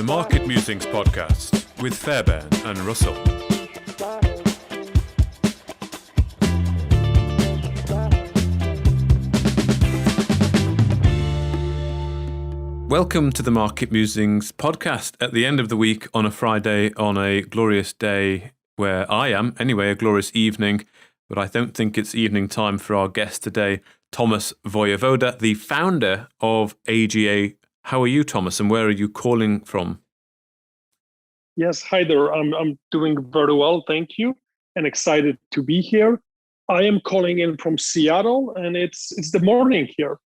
Market Musings podcast with Fairbairn and Russell. Welcome to the Market Musings podcast at the end of the week on a Friday on a glorious day where I am, anyway, a glorious evening, but I don't think it's evening time for our guest today, Thomas Voyavoda, the founder of AGA. How are you, Thomas, and where are you calling from? Yes, hi there. I'm doing very well, thank you, and excited to be here. I am calling in from Seattle, and it's the morning here,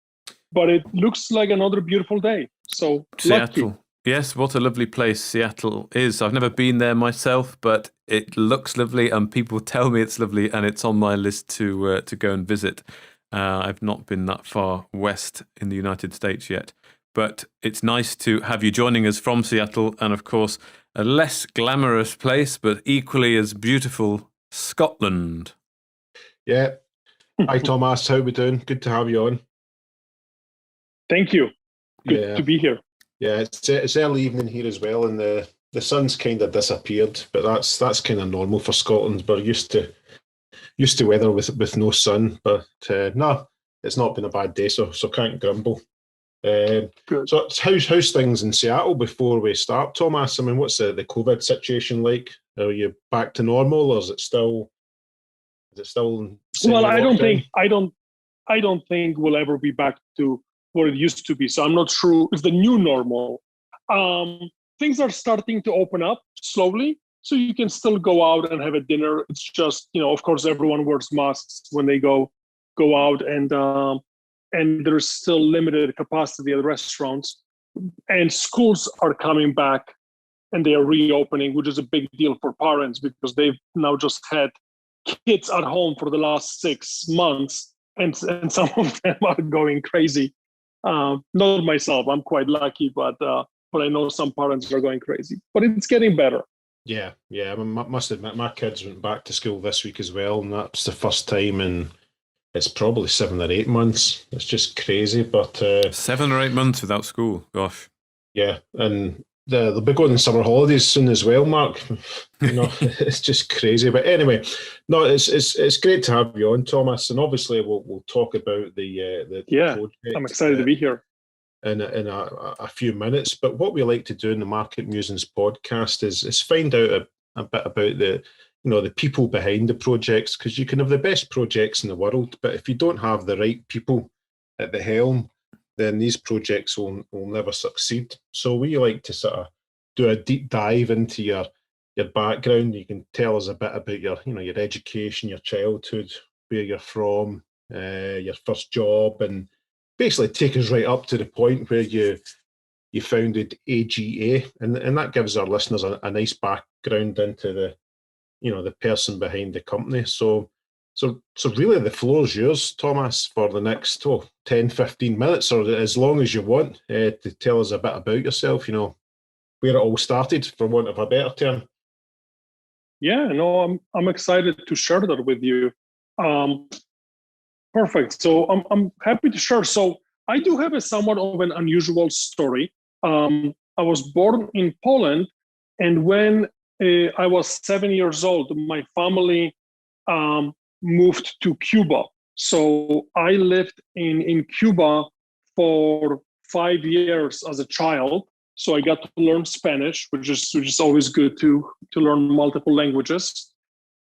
but it looks like another beautiful day. So Seattle. Lucky. Yes, what a lovely place Seattle is. I've never been there myself, but it looks lovely, and people tell me it's lovely, and it's on my list to go and visit. I've not been that far west in the United States yet, but it's nice to have you joining us from Seattle, and of course, a less glamorous place, but equally as beautiful, Scotland. Yeah. Hi, Thomas. How we doing? Good to have you on. Thank you. Good to be here. Yeah, it's early evening here as well, and the sun's kind of disappeared, but that's kind of normal for Scotland. We're used to weather with no sun, but no, it's not been a bad day, so can't grumble. So how's things in Seattle before we start, Thomas? I mean, what's the COVID situation like? Are you back to normal, or is it still? Well, I don't think we'll ever be back to what it used to be. So I'm not sure it's the new normal. Things are starting to open up slowly, so you can still go out and have a dinner. It's just, of course, everyone wears masks when they go out, and there's still limited capacity at restaurants. And schools are coming back, and they are reopening, which is a big deal for parents because they've now just had kids at home for the last 6 months, and some of them are going crazy. Not myself, I'm quite lucky, but I know some parents are going crazy. But it's getting better. Yeah. I must admit, my kids went back to school this week as well, and that's the first time in it's probably 7 or 8 months. It's just crazy, but 7 or 8 months without school. Gosh. Yeah, and they'll be going on summer holidays soon as well, Mark. It's just crazy. But anyway, no, it's great to have you on, Thomas. And obviously, we'll talk about the project. I'm excited to be here in a few minutes. But what we like to do in the Market Musings podcast is find out a bit about the people behind the projects, because you can have the best projects in the world, but if you don't have the right people at the helm, then these projects will never succeed. So we like to sort of do a deep dive into your background. You can tell us a bit about your education, your childhood, where you're from, your first job, and basically take us right up to the point where you founded AGA, and that gives our listeners a nice background into the person behind the company. So really the floor is yours, Thomas, for the next 10, 15 minutes, or as long as you want, to tell us a bit about yourself, where it all started, for want of a better term. Yeah, no, I'm excited to share that with you. Perfect. So I'm happy to share. So I do have a somewhat of an unusual story. I was born in Poland, and when I was 7 years old, my family moved to Cuba. So I lived in Cuba for 5 years as a child. So I got to learn Spanish, which is always good to learn multiple languages.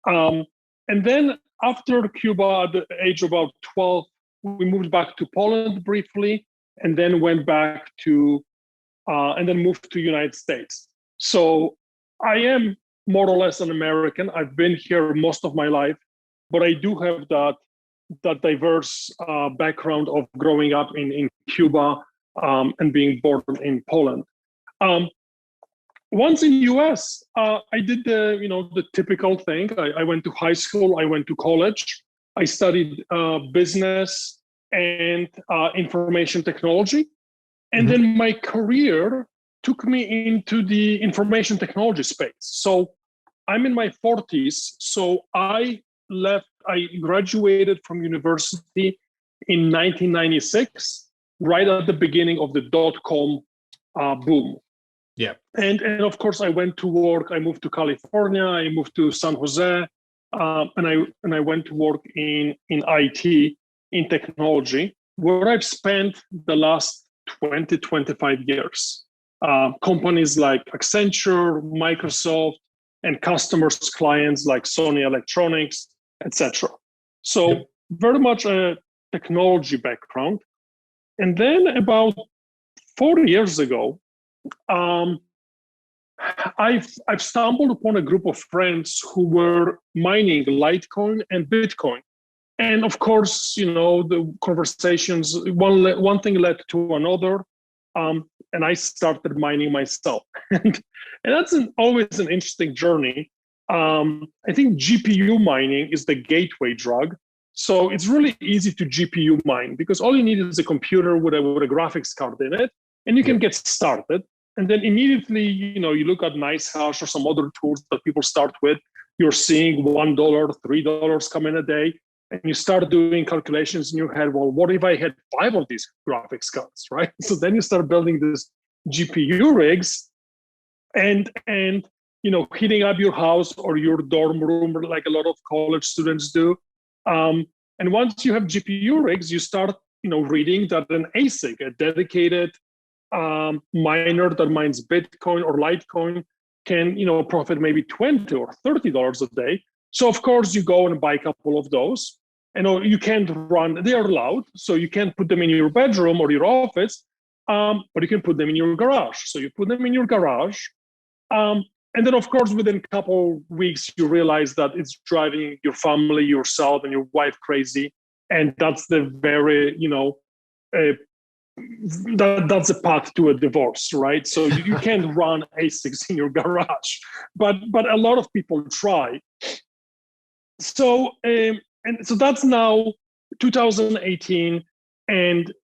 And then after Cuba, at the age of about 12, we moved back to Poland briefly, and then went back to and then moved to United States. So I am more or less an American. I've been here most of my life, but I do have that diverse background of growing up in Cuba and being born in Poland. Once in US, I did the typical thing. I went to high school, I went to college, I studied business and information technology. And then my career took me into the information technology space. So I'm in my 40s. So I graduated from university in 1996, right at the beginning of the dot-com boom. Yeah. And of course, I went to work. I moved to California. I moved to San Jose, and I went to work in IT, in technology, where I've spent the last 20, 25 years. Companies like Accenture, Microsoft, and customers, clients like Sony Electronics, etc. So very much a technology background. And then about 4 years ago, I've stumbled upon a group of friends who were mining Litecoin and Bitcoin. And of course, the conversations, one thing led to another, and I started mining myself. And that's always an interesting journey. I think GPU mining is the gateway drug. So it's really easy to GPU mine because all you need is a computer with a graphics card in it, and you can get started. And then immediately, you look at NiceHash or some other tools that people start with. You're seeing $1, $3 come in a day, and you start doing calculations in your head. Well, what if I had 5 of these graphics cards, right? So then you start building these GPU rigs, and heating up your house or your dorm room, like a lot of college students do. And once you have GPU rigs, you start, reading that an ASIC, a dedicated miner that mines Bitcoin or Litecoin, can, profit maybe $20 or $30 a day. So of course you go and buy a couple of those. And you can't run; they are loud, so you can't put them in your bedroom or your office, but you can put them in your garage. So you put them in your garage. And then, of course, within a couple weeks, you realize that it's driving your family, yourself, and your wife crazy. And that's the very, that's a path to a divorce, right? So you can't run ASICs in your garage, but a lot of people try. So, and so that's now 2018, and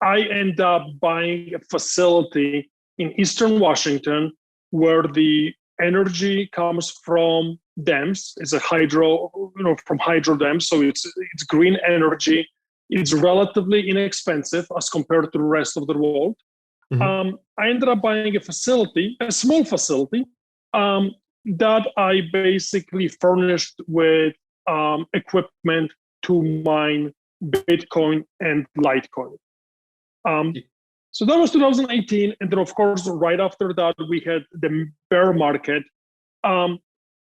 I end up buying a facility in Eastern Washington, where the energy comes from dams. It's a hydro, from hydro dams. So it's green energy. It's relatively inexpensive as compared to the rest of the world. Mm-hmm. I ended up buying a small facility, that I basically furnished with equipment to mine Bitcoin and Litecoin. So that was 2018. And then, of course, right after that, we had the bear market,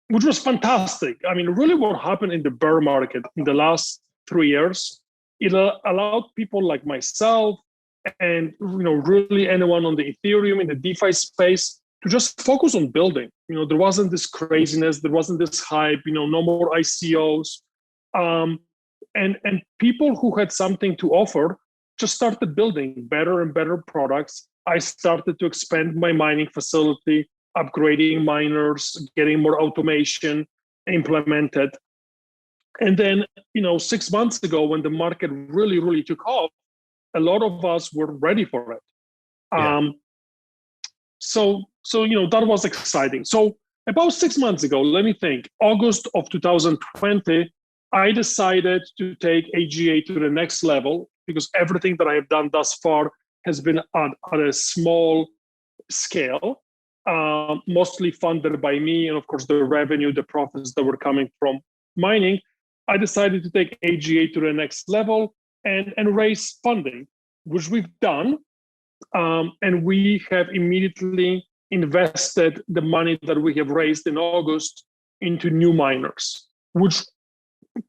which was fantastic. I mean, really what happened in the bear market in the last 3 years, it allowed people like myself and, really anyone on the Ethereum in the DeFi space to just focus on building. There wasn't this craziness, there wasn't this hype, no more ICOs. And people who had something to offer just started building better and better products. I started to expand my mining facility, upgrading miners, getting more automation implemented. And then, 6 months ago, when the market really, really took off, a lot of us were ready for it. Yeah. So that was exciting. So about 6 months ago, let me think, August of 2020, I decided to take AGA to the next level, because everything that I have done thus far has been at a small scale, mostly funded by me, and of course the revenue, the profits that were coming from mining. I decided to take AGA to the next level and raise funding, which we've done, and we have immediately invested the money that we have raised in August into new miners, which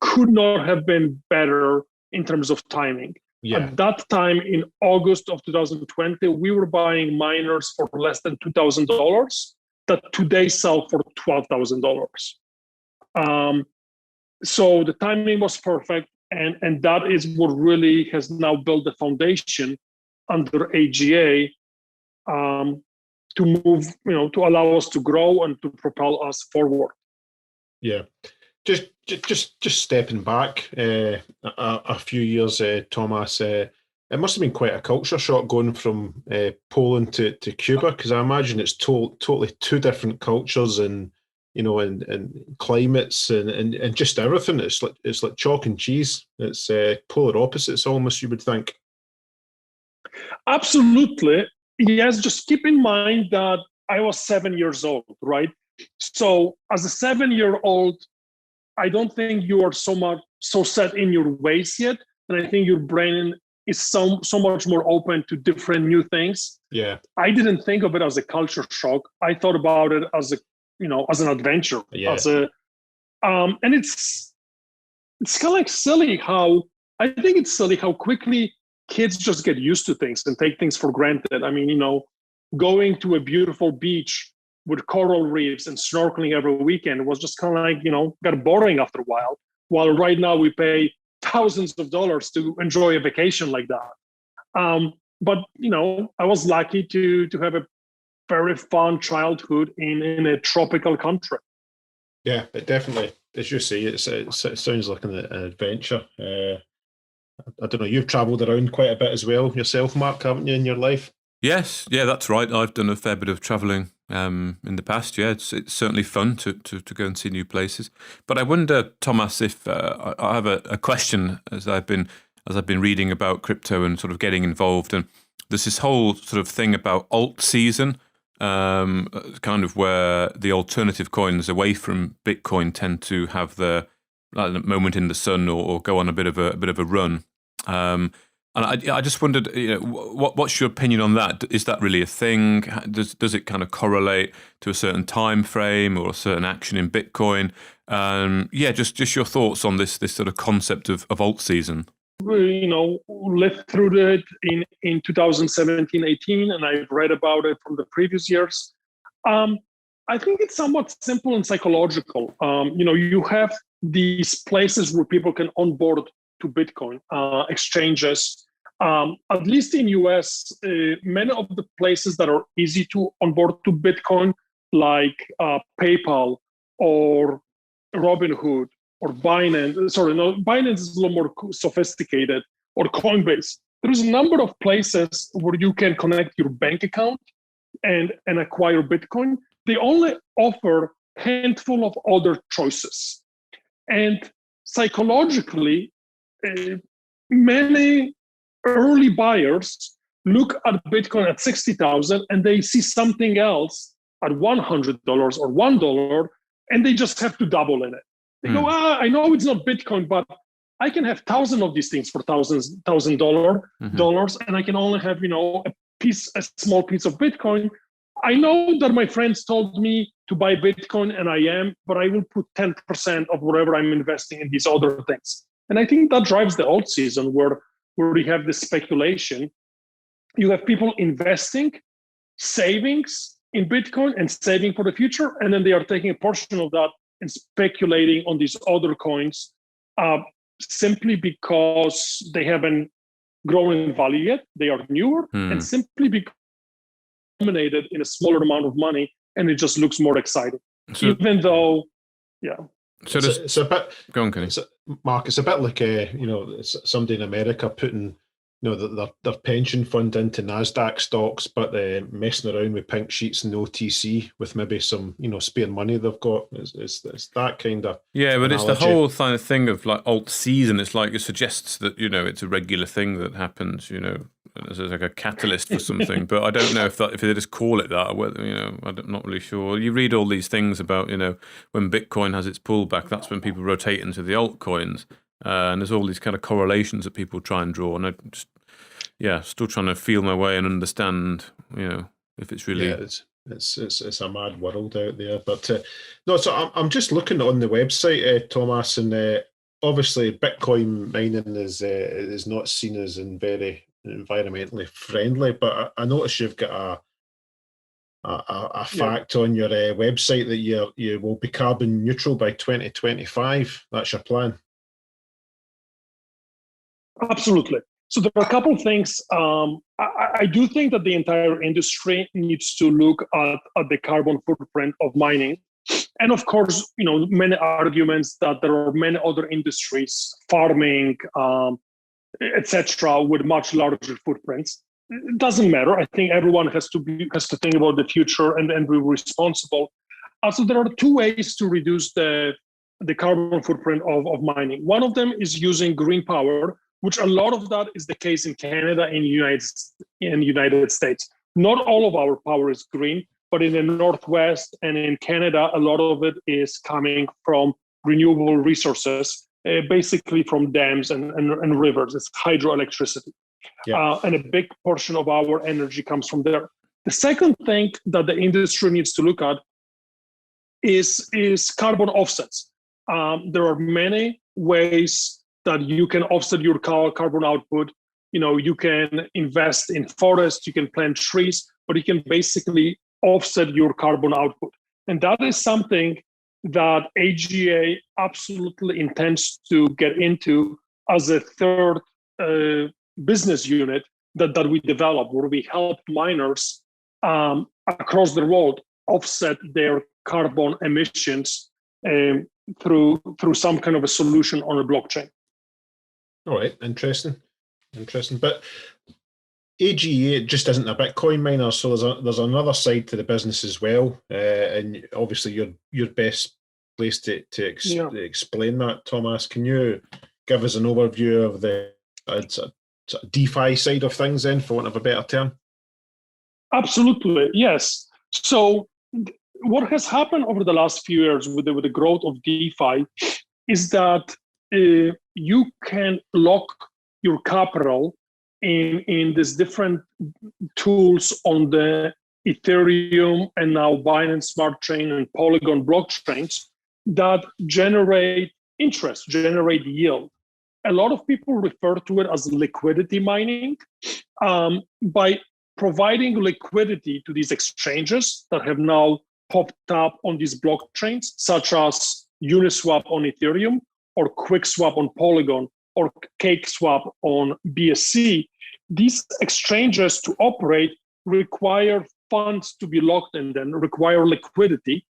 could not have been better in terms of timing. Yeah. At that time, in August of 2020, we were buying miners for less than $2,000 that today sell for $12,000. So the timing was perfect, and that is what really has now built the foundation under AGA to move, to allow us to grow and to propel us forward. Yeah. Just stepping back a few years, Thomas, it must have been quite a culture shock going from Poland to Cuba, because I imagine it's totally two different cultures and climates and just everything. It's like chalk and cheese. It's polar opposites almost, you would think. Absolutely. yes, just keep in mind that I was 7 years old, right? So as a 7-year-old, I don't think you are so set in your ways yet, and I think your brain is so much more open to different new things. Yeah. I didn't think of it as a culture shock. I thought about it as as an adventure. Yeah. And it's kind of like silly how I think it's silly how quickly kids just get used to things and take things for granted. I mean, going to a beautiful beach with coral reefs and snorkeling every weekend was just kind of like, got boring after a while. While right now we pay thousands of dollars to enjoy a vacation like that. But, I was lucky to have a very fun childhood in a tropical country. Yeah, it definitely, as you say, it sounds like an adventure. I don't know, you've travelled around quite a bit as well yourself, Mark, haven't you, in your life? Yes, yeah, that's right. I've done a fair bit of travelling in the past. Yeah, it's certainly fun to go and see new places. But I wonder, Thomas, if I have a question as I've been reading about crypto and sort of getting involved, and there's this whole sort of thing about alt season, kind of where the alternative coins away from Bitcoin tend to have the moment in the sun or go on a bit of a run. And I just wondered, what's your opinion on that? Is that really a thing? Does it kind of correlate to a certain time frame or a certain action in Bitcoin? Just your thoughts on this sort of concept of alt season. Lived through it in 2017, 18, and I've read about it from the previous years. I think it's somewhat simple and psychological. You have these places where people can onboard to Bitcoin, exchanges. At least in US, many of the places that are easy to onboard to Bitcoin, like PayPal or Robinhood or Binance. Sorry, no, Binance is a little more sophisticated, or Coinbase. There's a number of places where you can connect your bank account and acquire Bitcoin. They only offer a handful of other choices. And psychologically, many early buyers look at Bitcoin at 60,000 and they see something else at $100 or $1, and they just have to double in it. They go, I know it's not Bitcoin, but I can have 1,000 of these things for $1,000, and I can only have a small piece of Bitcoin. I know that my friends told me to buy Bitcoin, and I am, but I will put 10% of whatever I'm investing in these other things. And I think that drives the alt season where we have this speculation. You have people investing savings in Bitcoin and saving for the future, and then they are taking a portion of that and speculating on these other coins simply because they haven't grown in value yet. They are newer and simply because dominated in a smaller amount of money, and it just looks more exciting. So, even though, yeah. So it's a bit. Go on, Kenny. Mark, it's a bit like somebody in America putting their pension fund into NASDAQ stocks, but messing around with pink sheets and OTC with maybe some spare money they've got. It's that kind of but analogy. It's the whole kind of thing of like alt season. It's like it suggests that it's a regular thing that happens. As like a catalyst for something. But I don't know if they just call it that. Or whether I'm not really sure. You read all these things about when Bitcoin has its pullback, that's when people rotate into the altcoins, and there's all these kind of correlations that people try and draw. And I just still trying to feel my way and understand if it's really it's a mad world out there. But no, so I'm just looking on the website, Thomas, and obviously Bitcoin mining is not seen as very environmentally friendly, but I notice you've got a fact on your website that you will be carbon neutral by 2025. That's your plan. Absolutely. So there are a couple of things. I do think that the entire industry needs to look at the carbon footprint of mining. And of course, many arguments that there are many other industries, farming, etc., with much larger footprints. It doesn't matter. I think everyone has to think about the future and be responsible. So there are two ways to reduce the carbon footprint of mining. One of them is using green power, which a lot of that is the case in Canada and United States. Not all of our power is green, but in the Northwest and in Canada, a lot of it is coming from renewable resources, basically from dams and rivers. It's hydroelectricity. Yeah. And a big portion of our energy comes from there. The second thing that the industry needs to look at is carbon offsets. There are many ways that you can offset your carbon output. You can invest in forests, you can plant trees, but you can basically offset your carbon output. And that is something that AGA absolutely intends to get into as a third business unit that we develop, where we help miners across the world offset their carbon emissions through some kind of a solution on a blockchain. All right, interesting. But AGA just isn't a Bitcoin miner, so there's another side to the business as well, and obviously you're best placed to explain that, Thomas. Can you give us an overview of the DeFi side of things, then, for want of a better term? Absolutely, yes. So what has happened over the last few years with the growth of DeFi is that you can lock your capital in these different tools on the Ethereum and now Binance Smart Chain and Polygon blockchains that generate interest, generate yield. A lot of people refer to it as liquidity mining. By providing liquidity to these exchanges that have now popped up on these blockchains, such as Uniswap on Ethereum, or QuickSwap on Polygon, or CakeSwap on BSC, these exchanges to operate require funds to be locked in them, require liquidity,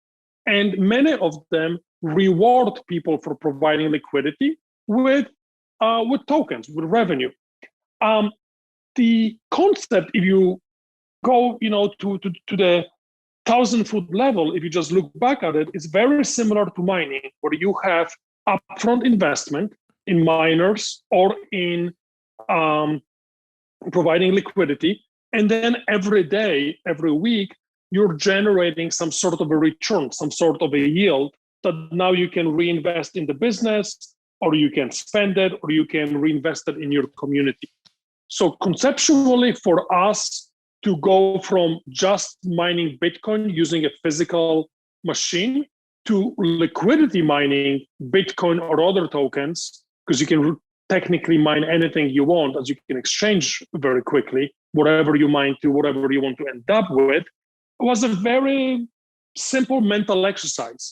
and many of them reward people for providing liquidity with tokens, with revenue. The concept, if you go, to the 1,000-foot level, if you just look back at it, is very similar to mining, where you have upfront investment in miners or in providing liquidity, and then every day, every week, you're generating some sort of a return, some sort of a yield that now you can reinvest in the business, or you can spend it, or you can reinvest it in your community. So conceptually, for us to go from just mining Bitcoin using a physical machine to liquidity mining Bitcoin or other tokens, because you can technically mine anything you want, as you can exchange very quickly, whatever you mine to whatever you want to end up with, was a very simple mental exercise.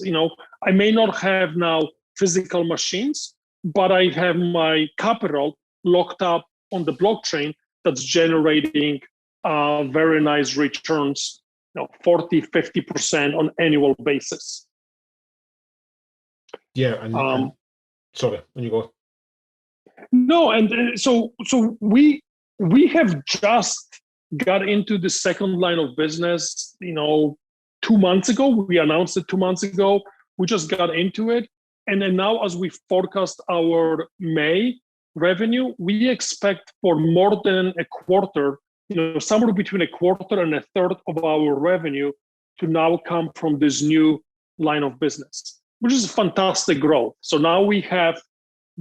I may not have now physical machines, but I have my capital locked up on the blockchain that's generating very nice returns, 40, 50% on annual basis. Yeah, and sorry, when you go. No, and so we have just got into the second line of business, 2 months ago. We announced it 2 months ago. We just got into it. And then now, as we forecast our May revenue, we expect for more than a quarter, somewhere between a quarter and a third of our revenue to now come from this new line of business, which is fantastic growth. So now we have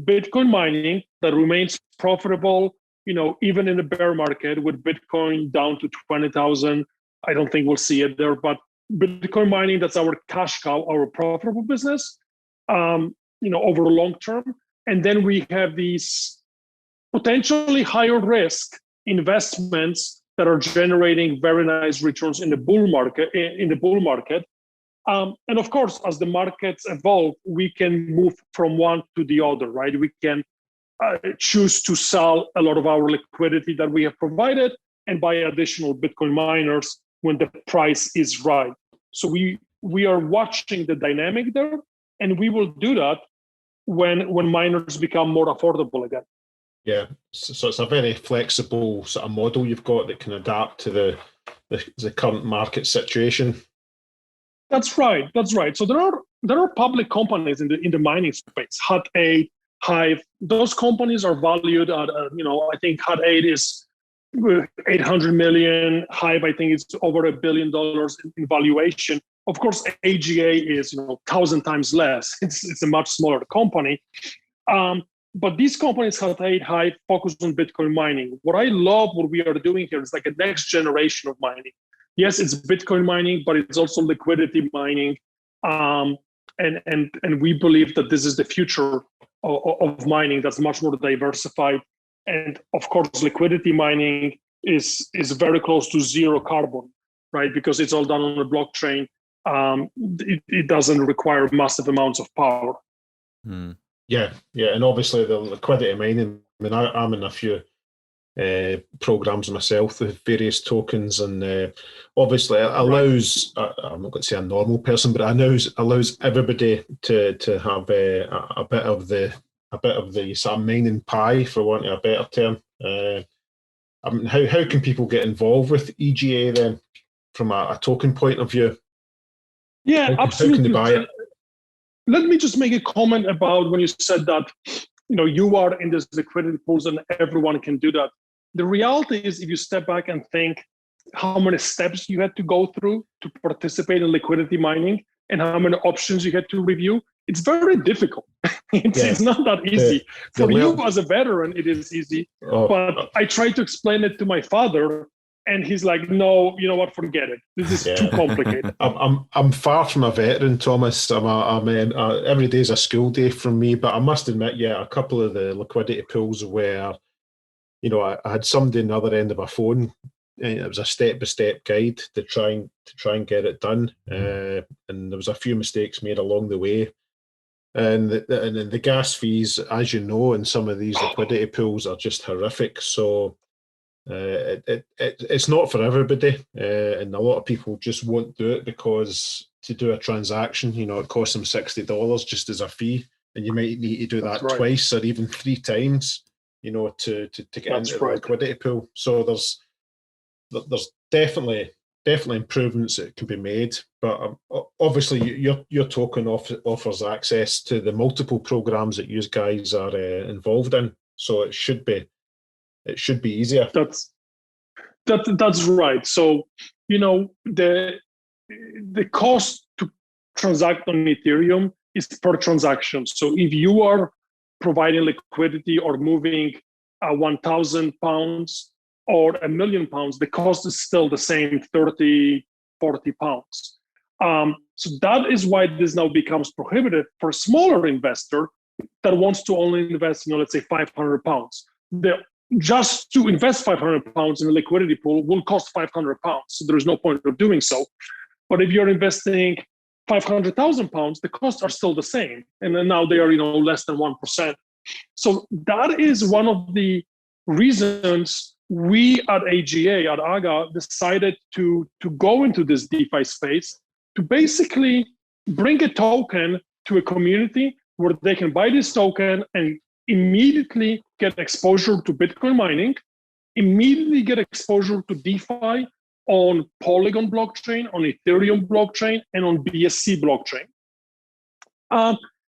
Bitcoin mining that remains profitable, even in the bear market, with Bitcoin down to 20,000. I don't think we'll see it there, but Bitcoin mining, that's our cash cow, our profitable business, over the long term. And then we have these potentially higher risk investments that are generating very nice returns in the bull market. And of course, as the markets evolve, we can move from one to the other, right? We can choose to sell a lot of our liquidity that we have provided and buy additional Bitcoin miners when the price is right. So we are watching the dynamic there, and we will do that when miners become more affordable again. Yeah, so it's a very flexible sort of model you've got that can adapt to the current market situation. That's right. So there are public companies in the mining space. Hut 8, Hive. Those companies are valued at I think Hut 8 is 800 million. Hive, I think it's over $1 billion in valuation. Of course, AGA is 1,000 times less. It's a much smaller company. But these companies have a high focus on Bitcoin mining. What I love what we are doing here is like a next generation of mining. Yes, it's Bitcoin mining, but it's also liquidity mining. And we believe that this is the future of mining that's much more diversified. And of course, liquidity mining is very close to zero carbon, right? Because it's all done on the blockchain. It doesn't require massive amounts of power. Yeah, and obviously the liquidity mining. I mean, I'm in a few programs myself with various tokens, and obviously it allows. I'm not going to say a normal person, but it allows everybody to have a bit of the sort of mining pie, for want of a better term. I mean, how can people get involved with AGA then, from a token point of view? Yeah, absolutely. How can they buy it? Let me just make a comment about when you said that, you are in this liquidity pools and everyone can do that. The reality is, if you step back and think how many steps you had to go through to participate in liquidity mining and how many options you had to review, it's very difficult. It's not that easy. For you as a veteran, it is easy. But I try to explain it to my father, and he's like, no, you know what, forget it. This is too complicated. I'm far from a veteran, Thomas. Every day is a school day from me, but I must admit, a couple of the liquidity pools where, I had somebody on the other end of a phone. It was a step-by-step guide to try and get it done. And there was a few mistakes made along the way. And the gas fees, as you know, in some of these liquidity pools are just horrific. So it's not for everybody, and a lot of people just won't do it because to do a transaction, it costs them $60 just as a fee, and you might need to do that twice or even 3 times, to get into the liquidity pool. So there's definitely improvements that can be made, but obviously your token offers access to the multiple programs that you guys are involved in, so it should be easier. That's right. So, the cost to transact on Ethereum is per transaction. So if you are providing liquidity or moving 1,000 pounds or £1 million, the cost is still the same, 30, 40 pounds. So that is why this now becomes prohibitive for a smaller investor that wants to only invest, let's say 500 pounds. Just to invest 500 pounds in a liquidity pool will cost 500 pounds. So there is no point of doing so. But if you're investing 500,000 pounds, the costs are still the same. And then now they are, less than 1%. So that is one of the reasons we at AGA decided to go into this DeFi space, to basically bring a token to a community where they can buy this token and immediately get exposure to Bitcoin mining, immediately get exposure to DeFi on Polygon blockchain, on Ethereum blockchain, and on BSC blockchain,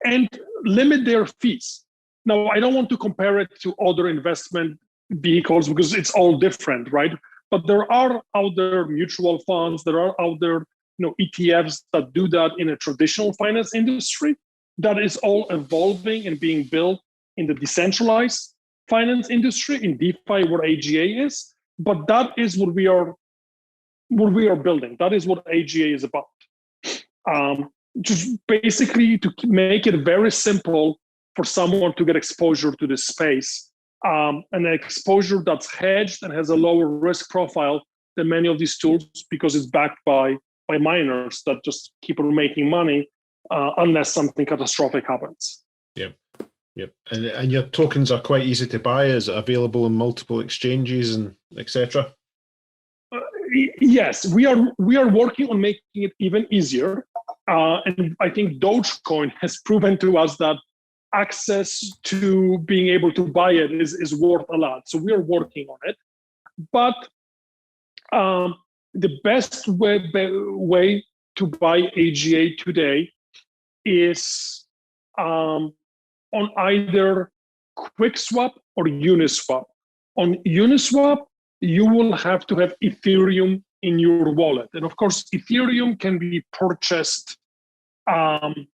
and limit their fees. Now, I don't want to compare it to other investment vehicles because it's all different, right? But there are out there mutual funds, there are out there ETFs that do that in a traditional finance industry. That is all evolving and being built in the decentralized finance industry, in DeFi, where AGA is. But that is what we are building. That is what AGA is about. Just basically to make it very simple for someone to get exposure to this space, an exposure that's hedged and has a lower risk profile than many of these tools, because it's backed by miners that just keep on making money unless something catastrophic happens. Yep. And your tokens are quite easy to buy. Is it available in multiple exchanges and etc.? Yes, we are working on making it even easier. And I think Dogecoin has proven to us that access to being able to buy it is worth a lot. So we are working on it. But the best way to buy AGA today is on either QuickSwap or Uniswap. On Uniswap, you will have to have Ethereum in your wallet. And of course, Ethereum can be purchased on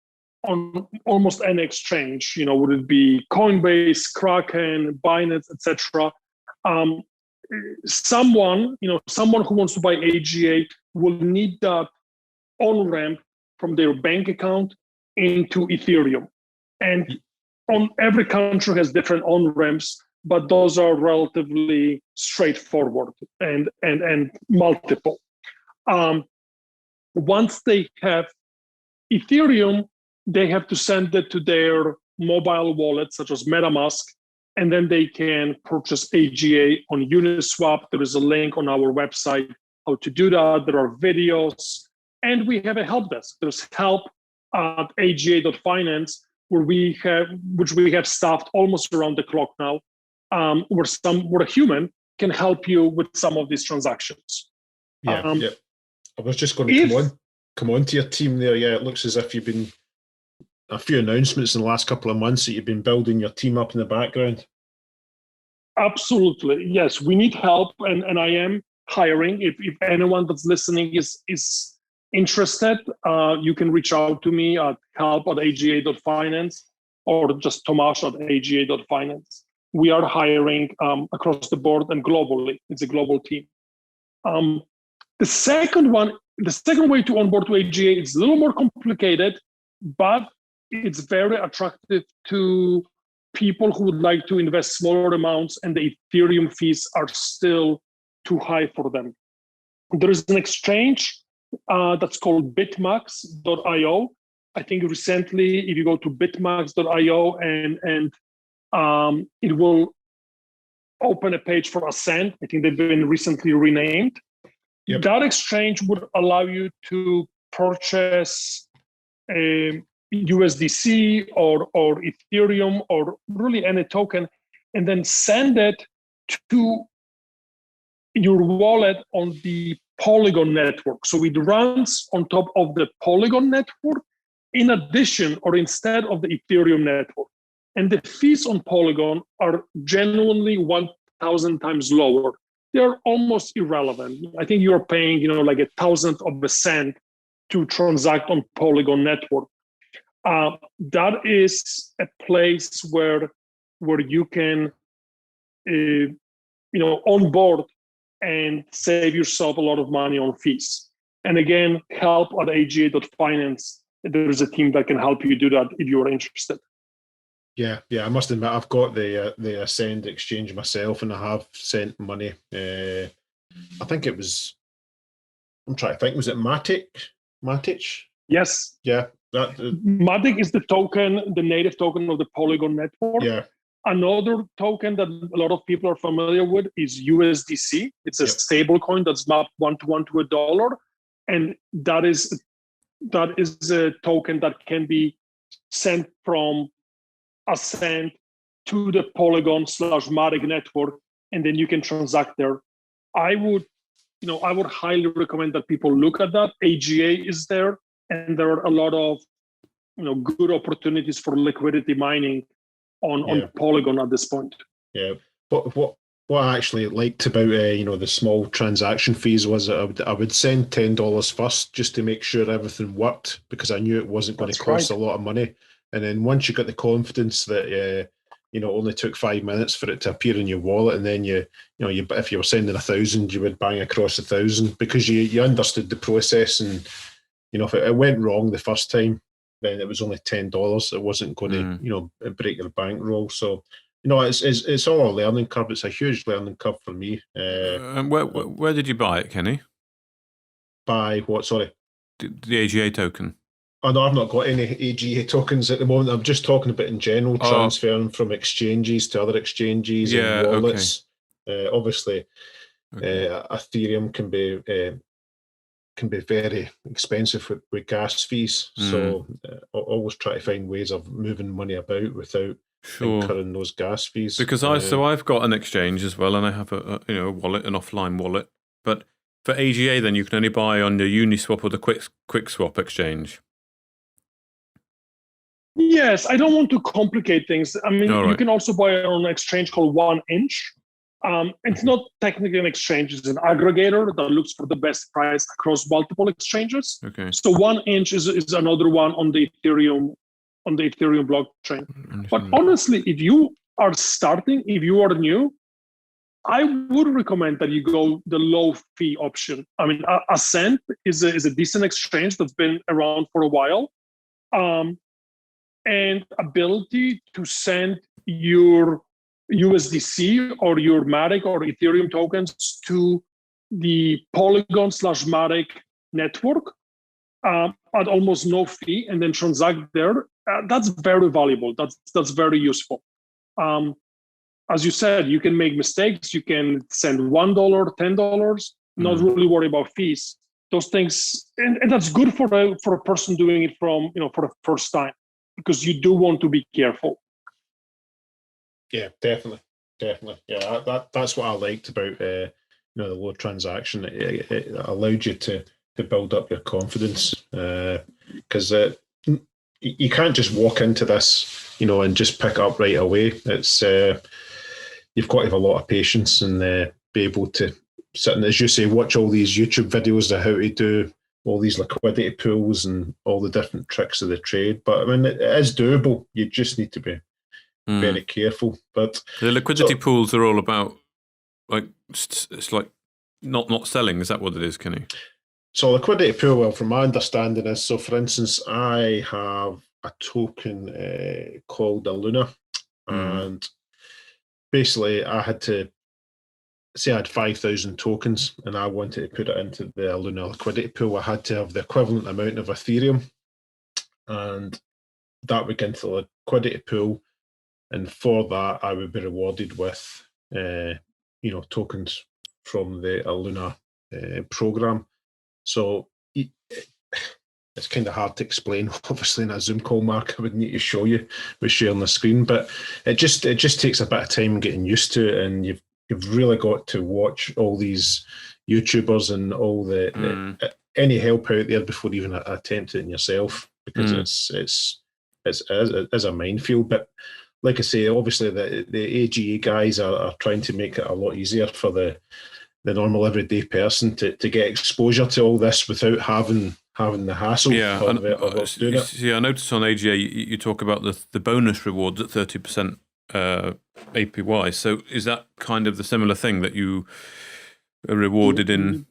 almost any exchange. Would it be Coinbase, Kraken, Binance, etc. Someone who wants to buy AGA will need that on-ramp from their bank account into Ethereum. And every country has different on-ramps, but those are relatively straightforward and multiple. Once they have Ethereum, they have to send it to their mobile wallet, such as MetaMask, and then they can purchase AGA on Uniswap. There is a link on our website how to do that. There are videos, and we have a help desk. There's help at AGA.finance, which we have staffed almost around the clock now, where a human can help you with some of these transactions. Yeah. I was just going to come on to your team there. Yeah, it looks as if you've been a few announcements in the last couple of months that you've been building your team up in the background. Absolutely, yes. We need help, and I am hiring. If anyone that's listening is interested, you can reach out to me at help@aga.finance or just tomasz@aga.finance. We are hiring across the board and globally. It's a global team. The second way to onboard to AGA is a little more complicated, but it's very attractive to people who would like to invest smaller amounts, and the Ethereum fees are still too high for them. There is an exchange that's called bitmax.io. I think recently, if you go to bitmax.io and it will open a page for Ascend. I think they've been recently renamed. Yep. That exchange would allow you to purchase a USDC or Ethereum or really any token, and then send it to your wallet on the Polygon network. So it runs on top of the Polygon network in addition or instead of the Ethereum network. And the fees on Polygon are genuinely 1,000 times lower. They're almost irrelevant. I think you're paying, like 1,000th of a cent to transact on Polygon network. That is a place where you can, onboard and save yourself a lot of money on fees. And again, help@aga.finance. There is a team that can help you do that if you are interested. Yeah. I must admit, I've got the Ascend exchange myself, and I have sent money. I think it was. I'm trying to think. Was it Matic? Yes. Yeah. Matic is the native token of the Polygon network. Yeah. Another token that a lot of people are familiar with is USDC. It's a stable coin that's mapped 1-to-1 to $1, and that is a token that can be sent from Ascend to the Polygon/Matic network, and then you can transact there. I would highly recommend that people look at that. AGA is there, and there are a lot of good opportunities for liquidity mining on Polygon at this point. Yeah. What I actually liked about the small transaction fees was that I would send $10 first just to make sure everything worked, because I knew it wasn't going to cost a lot of money. And then once you got the confidence that only took 5 minutes for it to appear in your wallet, and then if you were sending 1,000, you would bang across 1,000 because you understood the process. And if it went wrong the first time, then it was only $10. It wasn't going to break your bankroll. So it's all a learning curve. It's a huge learning curve for me. And where did you buy it, Kenny? Buy what? Sorry, the AGA token. Oh, no, I've not got any AGA tokens at the moment. I'm just talking about in general, transferring from exchanges to other exchanges and wallets. Okay. Obviously, Ethereum can be very expensive with gas fees. So I always try to find ways of moving money about without incurring those gas fees. Because I've got an exchange as well, and I have a wallet, an offline wallet. But for AGA, then you can only buy on the Uniswap or the QuickSwap exchange. Yes, I don't want to complicate things. I mean, you can also buy on an exchange called 1inch. It's not technically an exchange; it's an aggregator that looks for the best price across multiple exchanges. Okay. So 1inch is another one on the Ethereum blockchain. But honestly, if you are starting, if you are new, I would recommend that you go the low fee option. I mean, Ascent is a decent exchange that's been around for a while, and ability to send your USDC or your Matic or Ethereum tokens to the Polygon/Matic network at almost no fee, and then transact there. That's very valuable. That's very useful. As you said, you can make mistakes. You can send $1, $10, not really worry about fees. Those things, and that's good for a person doing it for the first time, because you do want to be careful. Yeah, definitely. Yeah, that's what I liked about the low transaction. It allowed you to build up your confidence, because you can't just walk into this, and just pick up right away. It's you've got to have a lot of patience and be able to sit and, as you say, watch all these YouTube videos of how to do all these liquidity pools and all the different tricks of the trade. But I mean, it is doable. You just need to be very careful. But the liquidity pools are all about, like, it's like not selling. Is that what it is, Kenny? So liquidity pool, well, from my understanding is, so for instance, I have a token called a Luna, and basically I had to say I had 5,000 tokens and I wanted to put it into the Luna liquidity pool. I had to have the equivalent amount of Ethereum, and that would get into the liquidity pool. And for that, I would be rewarded with, tokens from the Luna program. So it's kind of hard to explain. Obviously, in a Zoom call, Mark, I would need to show you with sharing the screen, but it just takes a bit of time getting used to it, and you've really got to watch all these YouTubers and all the any help out there before even attempt it yourself, because it's a minefield. But like I say, obviously the AGA guys are trying to make it a lot easier for the normal everyday person to get exposure to all this without having the hassle of doing it. Yeah, I noticed on AGA you talk about the bonus rewards at 30% APY. So is that kind of the similar thing that you are rewarded in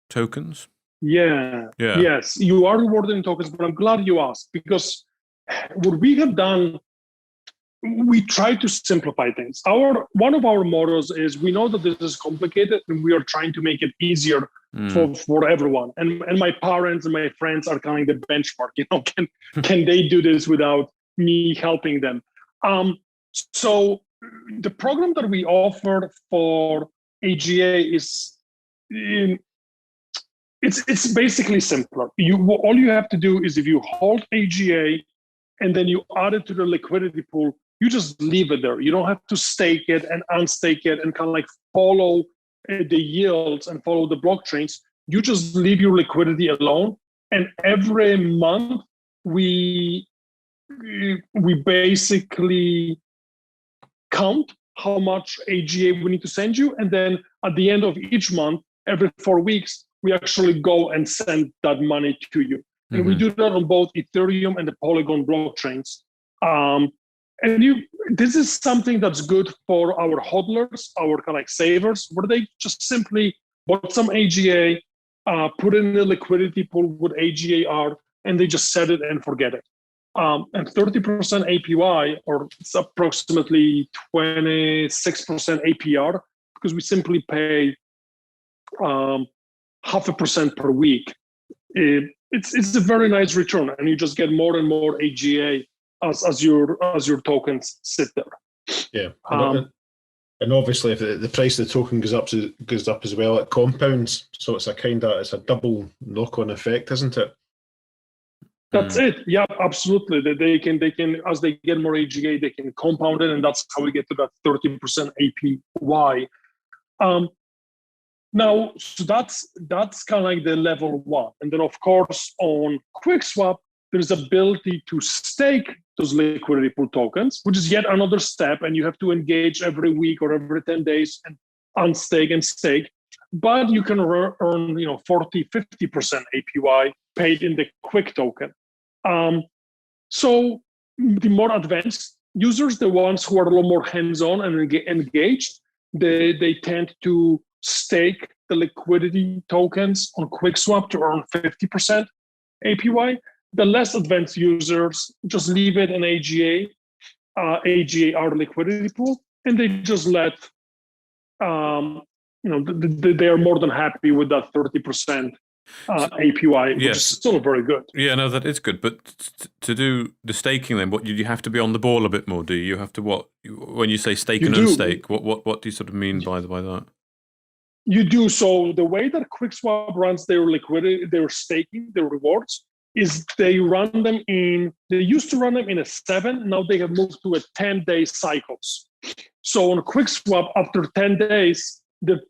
tokens? Yeah. Yes, you are rewarded in tokens, but I'm glad you asked, because what we have done, we try to simplify things. One of our mottos is, we know that this is complicated and we are trying to make it easier for everyone. And my parents and my friends are kind of the benchmark. Can they do this without me helping them? So the program that we offer for AGA is, it's basically simpler. All you have to do is, if you hold AGA and then you add it to the liquidity pool, you just leave it there. You don't have to stake it and unstake it and kind of like follow the yields and follow the blockchains. You just leave your liquidity alone. And every month we basically count how much AGA we need to send you. And then at the end of each month, every 4 weeks, we actually go and send that money to you. And we do that on both Ethereum and the Polygon blockchains. This is something that's good for our hodlers, our kind of like savers, where they just simply bought some AGA, put it in the liquidity pool with AGAr, and they just set it and forget it. And 30% APY, or it's approximately 26% APR, because we simply pay 0.5% per week. It's a very nice return, and you just get more and more AGA as your tokens sit there. Yeah, and obviously if the price of the token goes up as well, it compounds. So it's a double knock-on effect, isn't it? That's it. Yeah, absolutely. They can as they get more AGA, they can compound it, and that's how we get to that 30% APY. Now, so that's kind of like the level one, and then of course on QuickSwap, there's ability to stake those liquidity pool tokens, which is yet another step, and you have to engage every week or every 10 days and unstake and stake, but you can earn 40, 50% APY paid in the Quick token. So the more advanced users, the ones who are a little more hands-on and engaged, they tend to stake the liquidity tokens on QuickSwap to earn 50% APY. The less advanced users just leave it in AGA, AGAr liquidity pool, and they just let, they are more than happy with that 30% APY, which is still very good. Yeah, no, that is good. But to do the staking, then, what you have to be on the ball a bit more? Do you have to what? When you say stake and unstake, what do you sort of mean by that? You do. So the way that QuickSwap runs their liquidity, their staking, their rewards, is they used to run them in a 7, now they have moved to a 10-day cycles. So on QuickSwap, after 10 days, the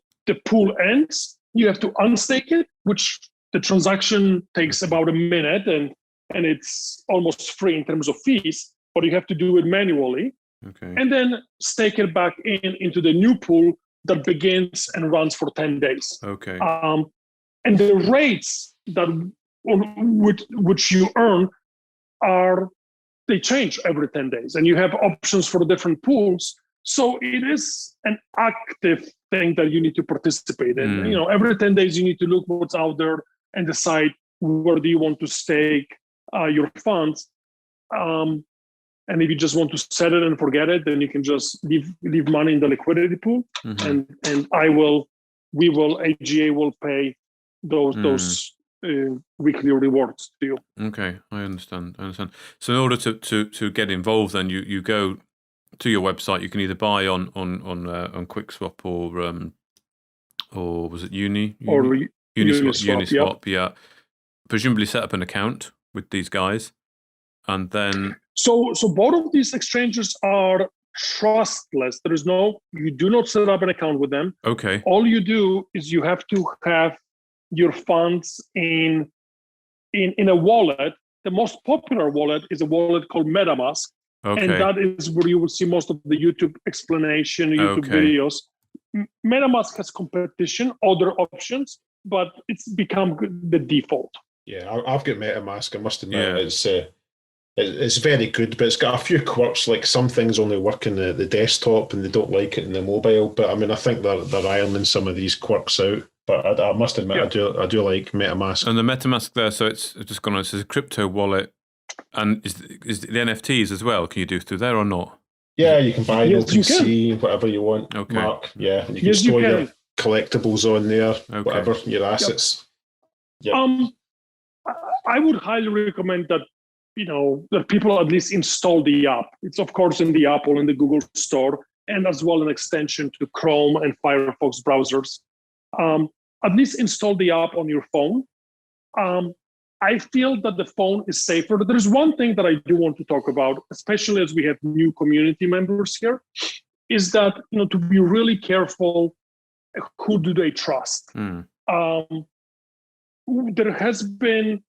pool ends, you have to unstake it, which the transaction takes about a minute, and it's almost free in terms of fees, but you have to do it manually. Okay. And then stake it back into the new pool that begins and runs for 10 days. Okay. And the rates which you earn they change every 10 days, and you have options for different pools. So it is an active thing that you need to participate in. Every 10 days you need to look what's out there and decide where do you want to stake your funds. And if you just want to set it and forget it, then you can just leave money in the liquidity pool, and AGA will pay those weekly rewards to you. Okay, I understand. So in order to get involved, then you go to your website. You can either buy on QuickSwap or was it Uniswap? Yeah. Presumably set up an account with these guys, and then. So both of these exchanges are trustless. You do not set up an account with them. Okay. All you do is you have to have your funds in a wallet. The most popular wallet is a wallet called MetaMask. Okay. And that is where you will see most of the YouTube explanation, YouTube videos. MetaMask has competition, other options, but it's become the default. Yeah, I've got MetaMask. I must admit, it's very good, but it's got a few quirks. Like some things only work in the desktop, and they don't like it in the mobile. But I mean, I think they're ironing some of these quirks out. But I must admit, I do like MetaMask. And the MetaMask there, so it's just gone on. It's a crypto wallet, and is the NFTs as well? Can you do through there or not? Yeah, you can buy OpenSea, whatever you want. Okay. Mark. Yeah, and you can store your collectibles on there, whatever your assets. Yep. I would highly recommend that. That people at least install the app. It's of course in the Apple and the Google Store, and as well an extension to Chrome and Firefox browsers. At least install the app on your phone. I feel that the phone is safer. There's one thing that I do want to talk about, especially as we have new community members here, is that to be really careful, who do they trust? There has been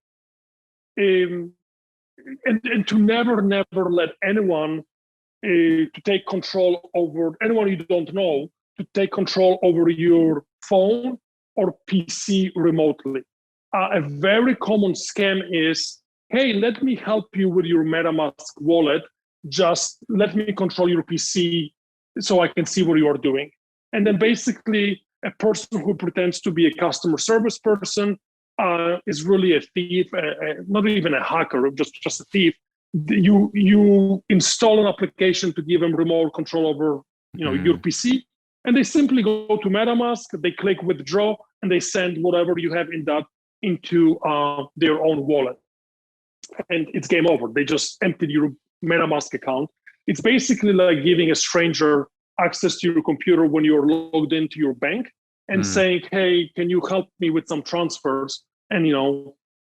and to never let anyone to take control over anyone you don't know, to take control over your phone or PC remotely. A very common scam is, hey, let me help you with your MetaMask wallet. Just let me control your PC so I can see what you are doing. And then basically a person who pretends to be a customer service person is really a thief, not even a hacker, just a thief. You install an application to give them remote control over your PC, and they simply go to MetaMask, they click withdraw, and they send whatever you have in that into their own wallet. And it's game over. They just emptied your MetaMask account. It's basically like giving a stranger access to your computer when you're logged into your bank and saying, hey, can you help me with some transfers? And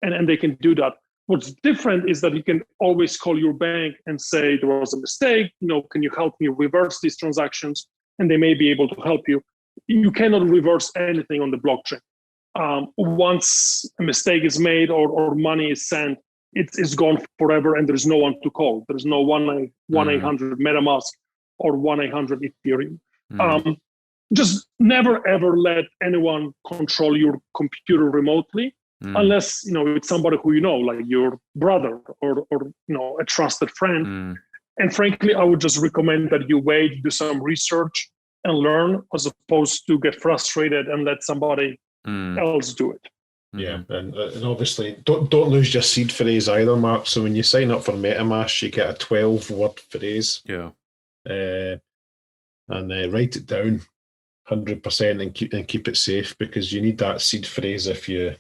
and they can do that. What's different is that you can always call your bank and say there was a mistake, can you help me reverse these transactions? And they may be able to help you. You cannot reverse anything on the blockchain. Once a mistake is made or money is sent, it's gone forever, and there's no one to call. There's no 1-800 MetaMask or 1-800 Ethereum. just never ever let anyone control your computer remotely, unless it's somebody who like your brother or a trusted friend. And frankly, I would just recommend that you wait, do some research, and learn, as opposed to get frustrated and let somebody else do it. Yeah, and obviously don't lose your seed phrase either, Mark. So when you sign up for MetaMask, you get a 12-word phrase. Yeah. And write it down 100% and keep it safe, because you need that seed phrase if you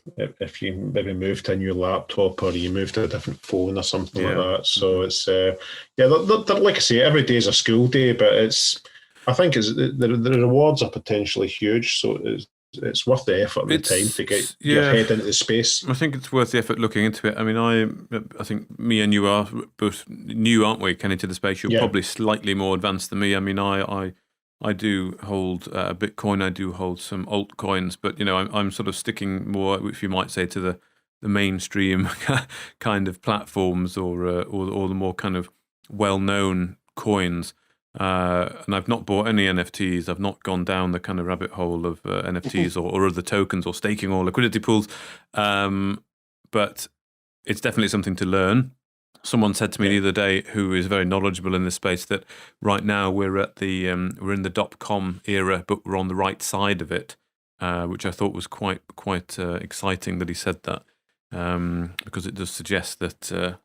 maybe move to a new laptop or you move to a different phone or something like that. So it's like I say, every day is a school day, but I think the rewards are potentially huge. So it's worth the effort and the time to get your head into the space. I think it's worth the effort looking into it. I mean, I think me and you are both new, aren't we, Kenny, to the space? You're probably slightly more advanced than me. I mean, I do hold Bitcoin. I do hold some altcoins, but I'm sort of sticking more, if you might say, to the mainstream kind of platforms or the more kind of well-known coins. And I've not bought any NFTs. I've not gone down the kind of rabbit hole of NFTs or other tokens or staking or liquidity pools. But it's definitely something to learn. Someone said to me the other day, who is very knowledgeable in this space, that right now we're at we're in the .com era, but we're on the right side of it, which I thought was quite exciting that he said that, because it does suggest that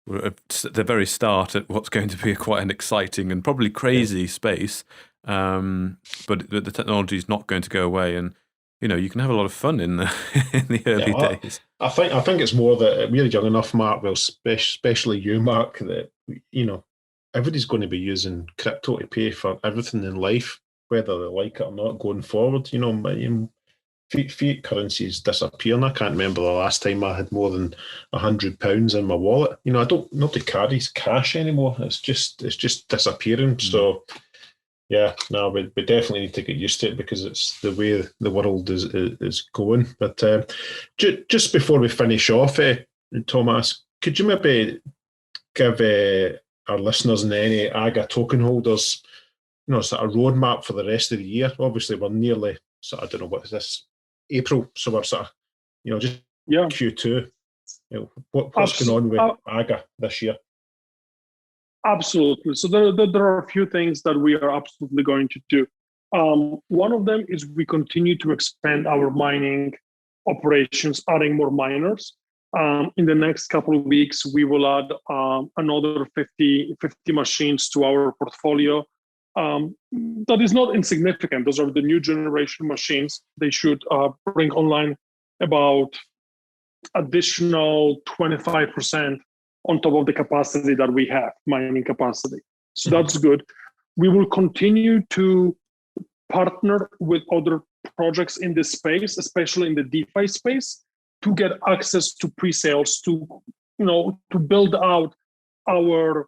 we're at the very start at what's going to be quite an exciting and probably crazy space, but the technology is not going to go away, and you can have a lot of fun in the early days. I think it's more that we're young enough, Mark, well, especially you, Mark, that everybody's going to be using crypto to pay for everything in life, whether they like it or not, going forward. Fiat currency is disappearing. I can't remember the last time I had more than £100 in my wallet. Nobody carries cash anymore. It's just disappearing. So yeah, no, we definitely need to get used to it, because it's the way the world is going. But just before we finish off, Thomas, could you maybe give our listeners and any AGA token holders, sort of roadmap for the rest of the year? Obviously, we're nearly I don't know what is this, April, so we're sort of just Q2. What's going on with AGA this year? Absolutely. So there are a few things that we are absolutely going to do. One of them is we continue to expand our mining operations, adding more miners. In the next couple of weeks, we will add another 50 machines to our portfolio. That is not insignificant. Those are the new generation machines. They should bring online about additional 25% on top of the capacity that we have, mining capacity. So that's good. We will continue to partner with other projects in this space, especially in the DeFi space, to get access to pre-sales, to build out our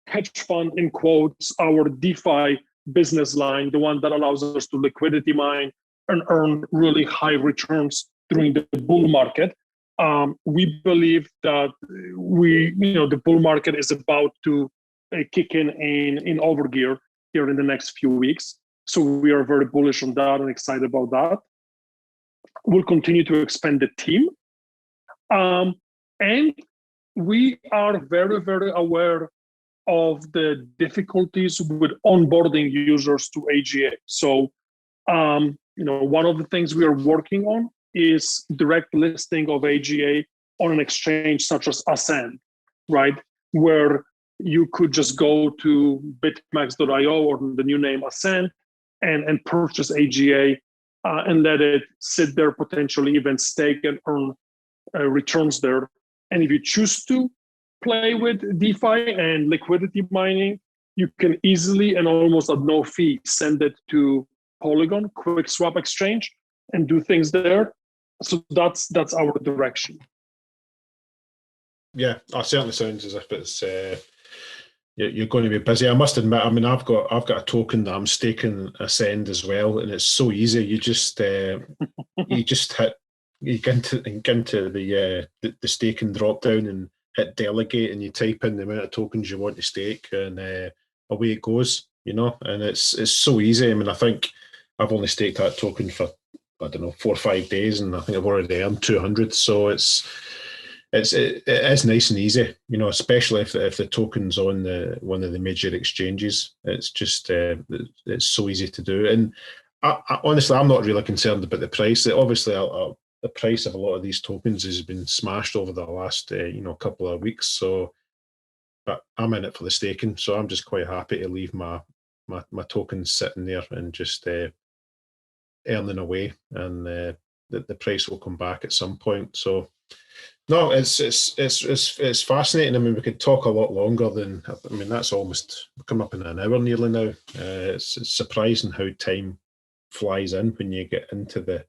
hedge fund, in quotes, our DeFi business line, the one that allows us to liquidity mine and earn really high returns during the bull market. We believe that the bull market is about to kick in overgear here in the next few weeks. So we are very bullish on that and excited about that. We'll continue to expand the team. And we are very, very aware of the difficulties with onboarding users to AGA. So, one of the things we are working on is direct listing of AGA on an exchange such as Ascend, right? Where you could just go to bitmax.io or the new name Ascend and purchase AGA and let it sit there, potentially even stake and earn returns there. And if you choose to play with DeFi and liquidity mining, you can easily and almost at no fee send it to Polygon, quick swap exchange, and do things there. So that's our direction. Yeah, that certainly sounds as if it's you're going to be busy. I must admit, I mean, I've got a token that I'm staking Ascend as well, and it's so easy. You just you get into the staking drop down and hit delegate, and you type in the amount of tokens you want to stake, and away it goes. and it's so easy. I mean, I think I've only staked that token for, I don't know, 4 or 5 days, and I think I've already earned 200. So it is nice and easy, especially if the token's on one of the major exchanges. It's just it's so easy to do. And I honestly, I'm not really concerned about the price. Obviously, the price of a lot of these tokens has been smashed over the last couple of weeks. So, but I'm in it for the staking. So I'm just quite happy to leave my tokens sitting there and just earning away, and the price will come back at some point. So no, it's fascinating. I mean, we could talk a lot longer than, I mean, that's almost come up in an hour nearly now. It's surprising how time flies in when you get into the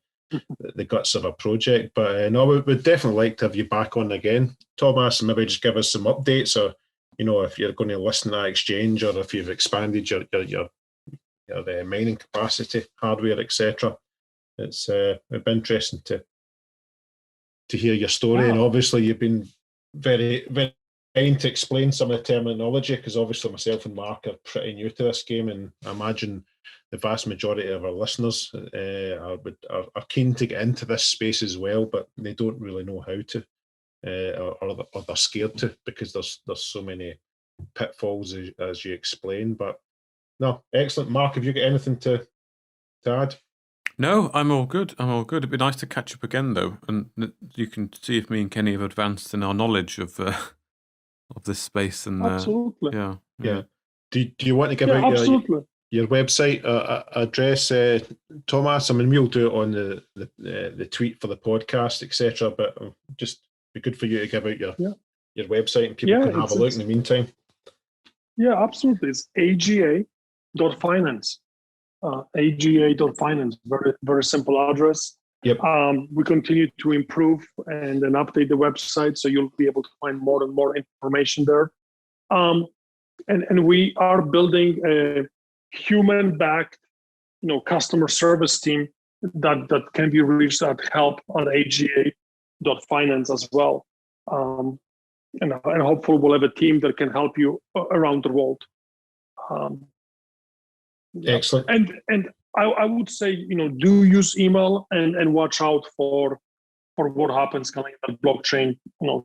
guts of a project. But no, we'd definitely like to have you back on again, Thomas, and maybe just give us some updates, or if you're going to listen to that exchange, or if you've expanded your mining capacity, hardware, etc. It'd be interesting to hear your story. Wow. And obviously you've been very, very kind to explain some of the terminology, because obviously myself and Mark are pretty new to this game, and I imagine the vast majority of our listeners are keen to get into this space as well, but they don't really know how to, or they're scared to, because there's so many pitfalls as you explained. But no, excellent. Mark, have you got anything to add? No, I'm all good. It'd be nice to catch up again, though, and you can see if me and Kenny have advanced in our knowledge of this space. And absolutely, yeah. Do you want to give out your website address, Thomas? I mean, we'll do it on the tweet for the podcast, etc. But just be good for you to give out your website, and people can have a look in the meantime. Yeah, absolutely. It's AGA.finance. AGA.finance, very, very simple address. Yep. We continue to improve and then update the website, so you'll be able to find more and more information there. And we are building a human-backed, customer service team that can be reached at help@aga.finance as well. And hopefully we'll have a team that can help you around the world. Excellent. And I would say, do use email and watch out for what happens kind of in the blockchain,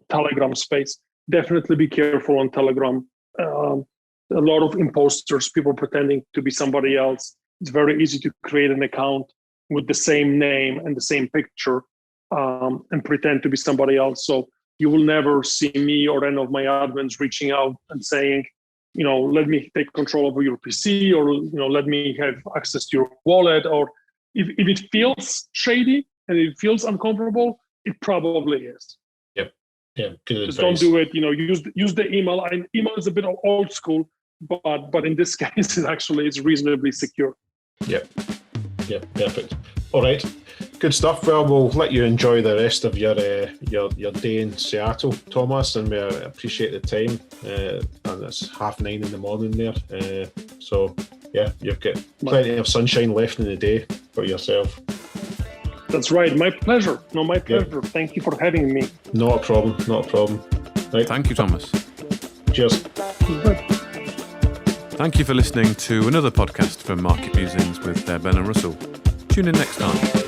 Telegram space. Definitely be careful on Telegram. A lot of imposters, people pretending to be somebody else. It's very easy to create an account with the same name and the same picture and pretend to be somebody else. So you will never see me or any of my admins reaching out and saying, let me take control over your PC, or, let me have access to your wallet. Or if it feels shady and it feels uncomfortable, it probably is. Yep. Yeah. Good Just advice. don't do it. Use the email. Email is a bit old school, but in this case, it's reasonably secure. Yep. Yeah. Perfect. All right. Good stuff. Well, we'll let you enjoy the rest of your day in Seattle, Thomas, and we appreciate the time. And it's 9:30 in the morning there. So yeah, you've got plenty of sunshine left in the day for yourself. That's right. My pleasure. No, my pleasure. Yeah. Thank you for having me. Not a problem. Right. Thank you, Thomas. Cheers. Thank you for listening to another podcast from Market Musings with Ben and Russell. Tune in next time.